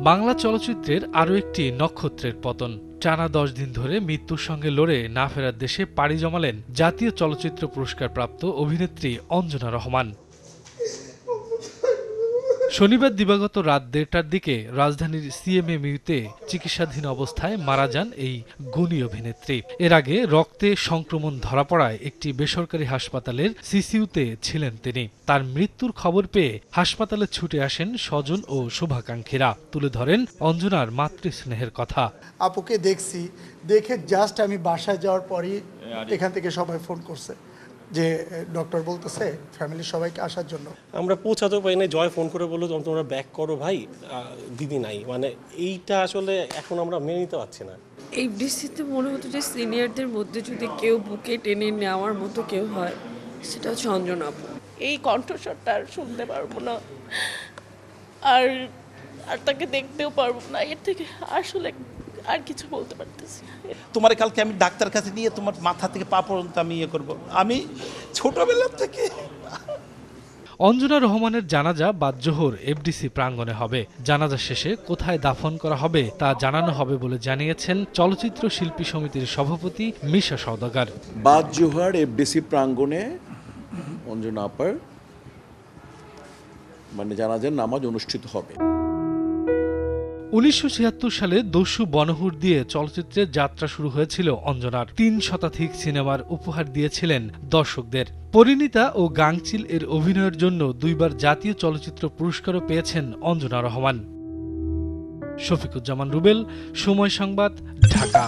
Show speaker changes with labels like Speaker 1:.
Speaker 1: বাংলা চলচ্চিত্রের আরও একটি নক্ষত্রের পতন। টানা 10 দিন ধরে মৃত্যুর সঙ্গে লড়ে না ফেরার দেশে পাড়ি জমালেন জাতীয় চলচ্চিত্র পুরস্কারপ্রাপ্ত অভিনেত্রী অঞ্জনা রহমান। শনিবার দিবাগত রাত 1:30টার দিকে রাজধানীর সিএমএমইউতে চিকিৎসাধীন অবস্থায় মারা যান এই গুণী অভিনেত্রী। এর আগে রক্তে সংক্রমণ ধরা পড়ায় একটি বেসরকারি হাসপাতালের সিসিইউতে ছিলেন তিনি। তার মৃত্যুর খবর পেয়ে হাসপাতালে ছুটে আসেন স্বজন ও শুভাকাঙ্ক্ষীরা। তুলে ধরেন অঞ্জনার মাতৃস্নেহের কথা।
Speaker 2: আপুকে দেখে জাস্ট আমি বাসায় যাওয়ার পরই এখান থেকে সবাই ফোন করছে যে ডক্টর বলতেছে ফ্যামিলির সবাইকে আসার জন্য।
Speaker 3: আমরা পৌঁছাতে পারি না, জয় ফোন করে বললো তোমরা ব্যাক করো ভাই, দিদি নাই। মানে এইটা আসলে এখন আমরা মেনে নিতে পারছি না।
Speaker 4: এই বৃষ্টিতে মনে হতো যে সিনিয়রদের মধ্যে যদি কেউ বুকে টেনে নেওয়ার মতো কেউ হয় সেটা হচ্ছে অঞ্জনা আপু।
Speaker 5: এই কণ্ঠস্বরটা আর শুনতে পারবো না, আর তাকে দেখতেও পারবো না। এর থেকে আসলে আর কিছু বলতে পারতেছি।
Speaker 6: তোমার কালকে আমি ডাক্তার কাছে নিয়ে তোমার মাথা থেকে পা পর্যন্ত আমি ইয়ে করবো। আমি ছোটবেলা থেকে।
Speaker 1: অঞ্জনা রহমানের জানাজা বাদ জোহর এফডিসি প্রাঙ্গণে হবে। জানাজা শেষে কোথায় দাফন করা হবে তা জানানো হবে বলে জানিয়েছেন চলচ্চিত্র শিল্পী সমিতির সভাপতি মিশা সওদাগর।
Speaker 7: বাদ জোহর এফডিসি প্রাঙ্গণে অঞ্জনা আপার জানাজার নামাজ অনুষ্ঠিত হবে।
Speaker 1: 1976 সালে দস্যু বনহুর দিয়ে চলচ্চিত্রের যাত্রা শুরু হয়েছিল অঞ্জনার। 3 শতাধিক সিনেমার উপহার দিয়েছিলেন দর্শকদের। পরিণীতা ও গাংচিল এর অভিনয়ের জন্য 2বার জাতীয় চলচ্চিত্র পুরস্কারও পেয়েছেন অঞ্জনা রহমান। শফিকুজ্জামান রুবেল, সময় সংবাদ, ঢাকা।